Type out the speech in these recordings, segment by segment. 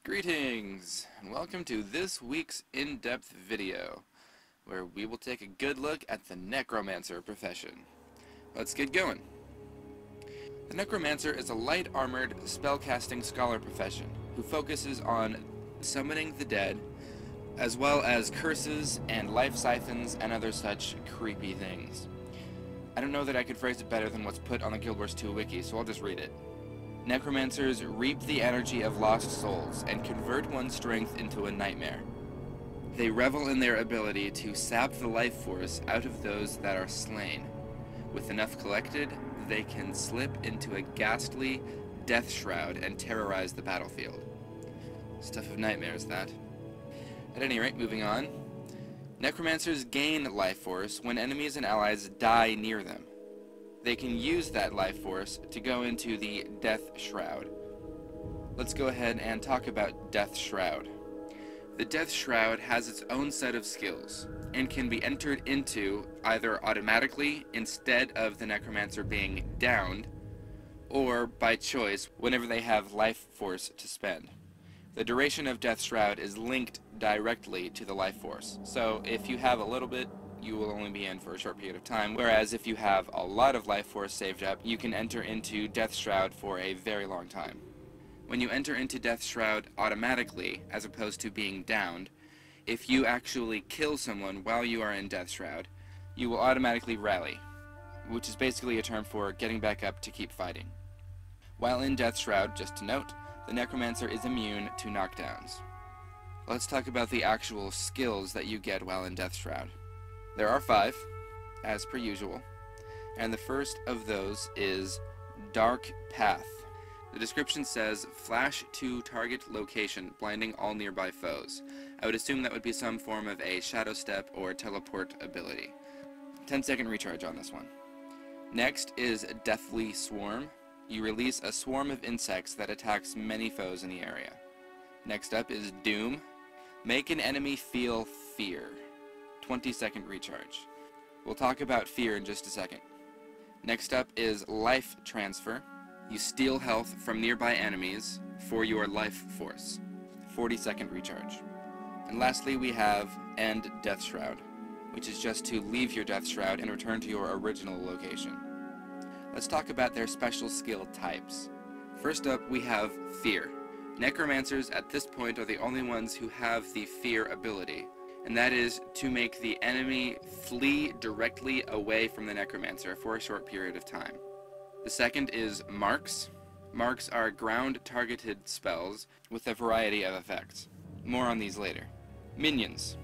Greetings, and welcome to this week's in-depth video, where we will take a good look at the Necromancer profession. Let's get going. The Necromancer is a light-armored, spellcasting scholar profession, who focuses on summoning the dead, as well as curses and life siphons and other such creepy things. I don't know that I could phrase it better than what's put on the Guild Wars 2 wiki, so I'll just read it. Necromancers reap the energy of lost souls and convert one's strength into a nightmare. They revel in their ability to sap the life force out of those that are slain. With enough collected, they can slip into a ghastly death shroud and terrorize the battlefield. Stuff of nightmares, that. At any rate, moving on. Necromancers gain life force when enemies and allies die near them. They can use that life force to go into the Death Shroud. Let's go ahead and talk about Death Shroud. The Death Shroud has its own set of skills, and can be entered into either automatically instead of the Necromancer being downed, or by choice whenever they have life force to spend. The duration of Death Shroud is linked directly to the life force, so if you have a little bit, you will only be in for a short period of time, whereas if you have a lot of life force saved up, you can enter into Death Shroud for a very long time. When you enter into Death Shroud automatically, as opposed to being downed, if you actually kill someone while you are in Death Shroud, you will automatically rally, which is basically a term for getting back up to keep fighting. While in Death Shroud, just to note, the Necromancer is immune to knockdowns. Let's talk about the actual skills that you get while in Death Shroud. There are 5, as per usual, and the first of those is Dark Path. The description says, flash to target location, blinding all nearby foes. I would assume that would be some form of a shadow step or teleport ability. 10-second recharge on this one. Next is Deathly Swarm. You release a swarm of insects that attacks many foes in the area. Next up is Doom. Make an enemy feel fear. 20-second recharge. We'll talk about fear in just a second. Next up is Life Transfer. You steal health from nearby enemies for your life force. 40-second recharge. And lastly, we have End Death Shroud, which is just to leave your Death Shroud and return to your original location. Let's talk about their special skill types. First up, we have Fear. Necromancers at this point are the only ones who have the Fear ability, and that is to make the enemy flee directly away from the Necromancer for a short period of time. The second is Marks. Marks are ground-targeted spells with a variety of effects. More on these later. Minions.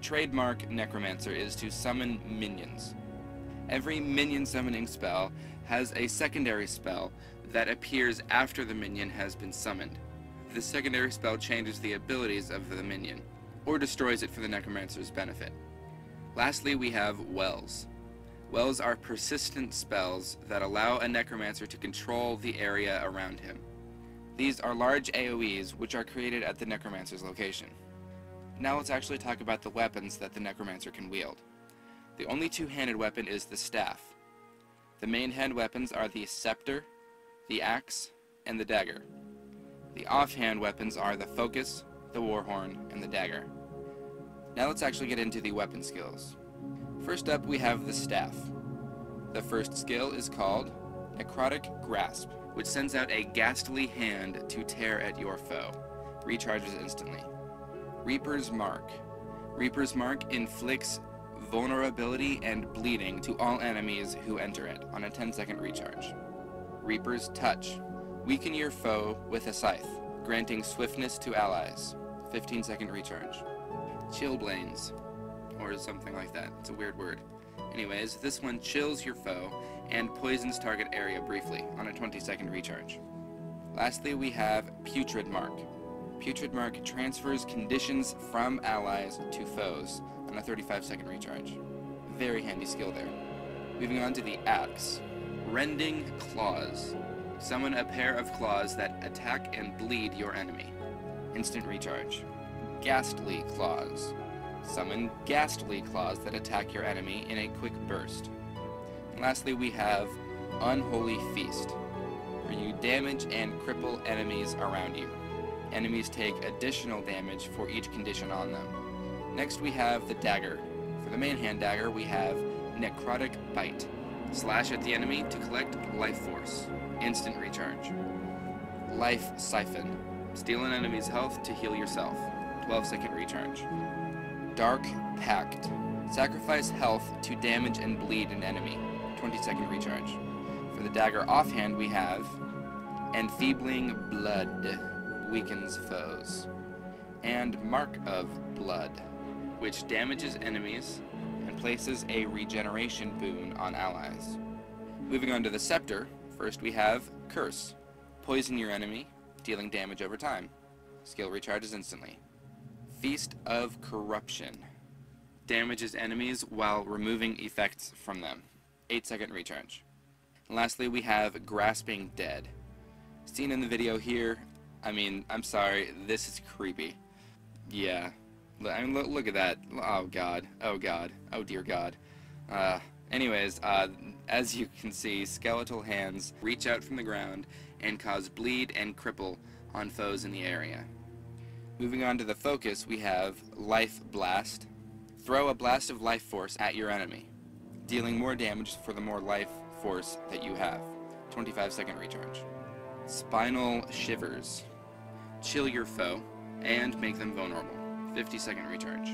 Trademark Necromancer is to summon minions. Every minion summoning spell has a secondary spell that appears after the minion has been summoned. The secondary spell changes the abilities of the minion, or destroys it for the Necromancer's benefit. Lastly, we have Wells. Wells are persistent spells that allow a Necromancer to control the area around him. These are large AoEs which are created at the Necromancer's location. Now let's actually talk about the weapons that the Necromancer can wield. The only two-handed weapon is the staff. The main hand weapons are the scepter, the axe, and the dagger. The offhand weapons are the focus, the warhorn, and the dagger. Now let's actually get into the weapon skills. First up, we have the staff. The first skill is called Necrotic Grasp, which sends out a ghastly hand to tear at your foe. Recharges instantly. Reaper's Mark. Reaper's Mark inflicts vulnerability and bleeding to all enemies who enter it on a 10-second recharge. Reaper's Touch. Weaken your foe with a scythe, granting swiftness to allies. 15-second recharge. Chillblains, or something like that. It's a weird word. Anyways, this one chills your foe and poisons target area briefly on a 20-second recharge. Lastly, we have Putrid Mark. Putrid Mark transfers conditions from allies to foes on a 35-second recharge. Very handy skill there. Moving on to the Axe. Rending Claws. Summon a pair of claws that attack and bleed your enemy. Instant recharge. Ghastly Claws. Summon ghastly claws that attack your enemy in a quick burst. And lastly, we have Unholy Feast, where you damage and cripple enemies around you. Enemies take additional damage for each condition on them. Next we have the dagger. For the main hand dagger we have Necrotic Bite. Slash at the enemy to collect life force. Instant recharge. Life Siphon. Steal an enemy's health to heal yourself. 12-second recharge. Dark Pact. Sacrifice health to damage and bleed an enemy. 20-second recharge. For the dagger offhand we have Enfeebling Blood. Weakens foes. And Mark of Blood, which damages enemies and places a regeneration boon on allies. Moving on to the scepter, first we have Curse. Poison your enemy, dealing damage over time. Skill recharges instantly. Feast of Corruption. Damages enemies while removing effects from them. 8-second recharge. And lastly, we have Grasping Dead. Seen in the video here, I'm sorry, this is creepy. Yeah. Look at that. Oh god. Oh god. Oh dear god. Anyways, as you can see, skeletal hands reach out from the ground and cause bleed and cripple on foes in the area. Moving on to the focus, we have Life Blast. Throw a blast of life force at your enemy, dealing more damage for the more life force that you have. 25-second recharge. Spinal Shivers. Chill your foe and make them vulnerable. 50-second recharge.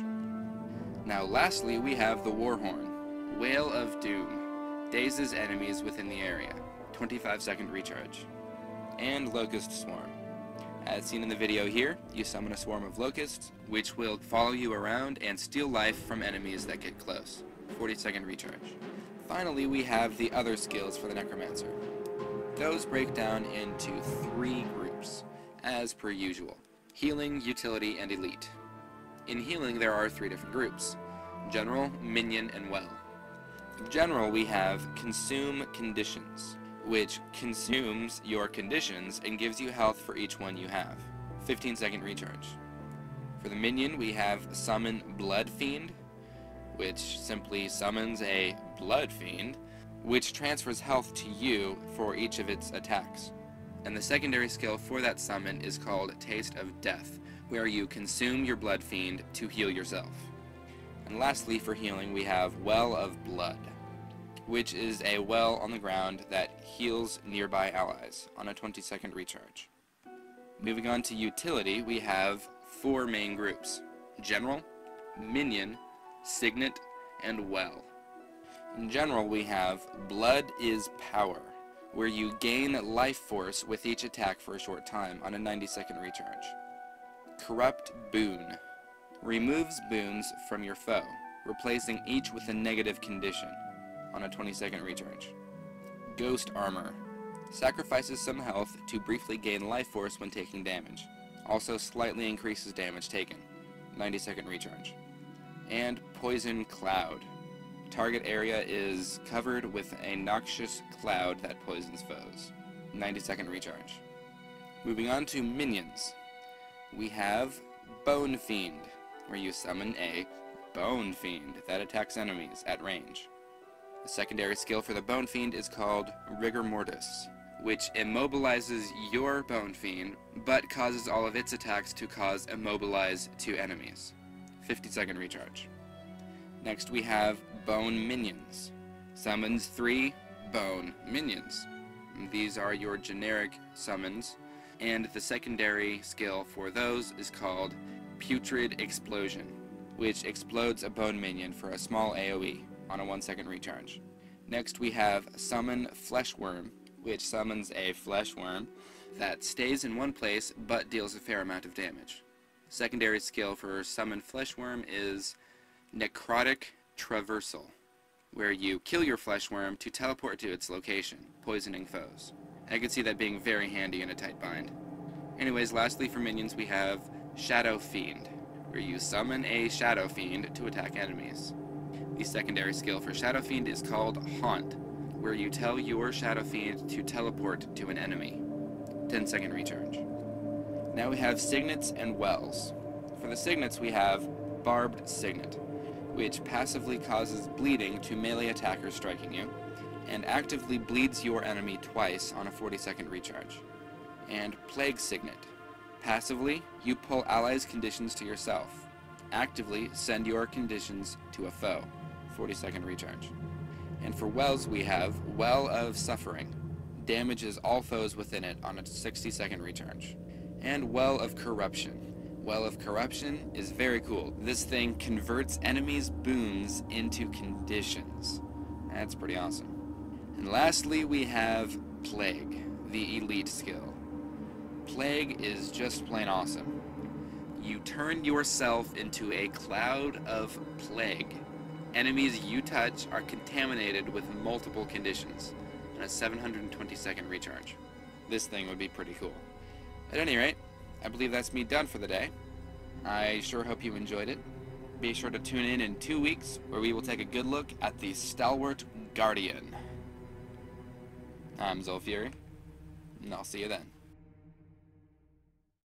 Now lastly, we have the Warhorn. Wail of Doom. Dazes enemies within the area. 25-second recharge. And Locust Swarm. As seen in the video here, you summon a swarm of locusts, which will follow you around and steal life from enemies that get close. 40-second recharge. Finally, we have the other skills for the Necromancer. Those break down into 3 groups, as per usual. Healing, Utility, and Elite. In Healing, there are 3 different groups. General, Minion, and Well. General, we have Consume Conditions, which consumes your conditions and gives you health for each one you have. 15-second recharge. For the Minion, we have Summon Blood Fiend, which simply summons a Blood Fiend, which transfers health to you for each of its attacks. And the secondary skill for that summon is called Taste of Death, where you consume your Blood Fiend to heal yourself. And lastly, for healing, we have Well of Blood, which is a well on the ground that heals nearby allies on a 20-second recharge. Moving on to Utility, we have 4 main groups: General, Minion, Signet, and Well. In General, we have Blood is Power, where you gain life force with each attack for a short time on a 90-second recharge. Corrupt Boon. Removes boons from your foe, replacing each with a negative condition on a 20-second recharge. Ghost Armor. Sacrifices some health to briefly gain life force when taking damage. Also slightly increases damage taken. 90-second recharge. And Poison Cloud. Target area is covered with a noxious cloud that poisons foes. 90-second recharge. Moving on to Minions. We have Bone Fiend, where you summon a Bone Fiend that attacks enemies at range. The secondary skill for the Bone Fiend is called Rigor Mortis, which immobilizes your Bone Fiend, but causes all of its attacks to cause immobilize to enemies. 50-second recharge. Next we have Bone Minions. Summons 3 Bone Minions. These are your generic summons, and the secondary skill for those is called Putrid Explosion, which explodes a Bone Minion for a small AoE on a 1-second recharge. Next we have Summon Fleshworm, which summons a flesh worm that stays in one place but deals a fair amount of damage. Secondary skill for Summon Fleshworm is Necrotic Traversal, where you kill your fleshworm to teleport to its location, poisoning foes. I could see that being very handy in a tight bind. Anyways, lastly for minions we have Shadow Fiend, where you summon a Shadow Fiend to attack enemies. The secondary skill for Shadow Fiend is called Haunt, where you tell your Shadow Fiend to teleport to an enemy. 10-second recharge. Now we have Signets and Wells. For the Signets we have Barbed Signet, which passively causes bleeding to melee attackers striking you, and actively bleeds your enemy twice on a 40-second recharge. And Plague Signet, Passively, you pull allies' conditions to yourself. Actively, send your conditions to a foe. 40-second recharge. And for wells, we have Well of Suffering. Damages all foes within it on a 60-second recharge. And Well of Corruption. Well of Corruption is very cool. This thing converts enemies' boons into conditions. That's pretty awesome. And lastly, we have Plague, the elite skill. Plague is just plain awesome. You turn yourself into a cloud of plague. Enemies you touch are contaminated with multiple conditions, and a 720-second recharge. This thing would be pretty cool. At any rate, I believe that's me done for the day. I sure hope you enjoyed it. Be sure to tune in 2 weeks, where we will take a good look at the Stalwart Guardian. I'm Zolfury, and I'll see you then.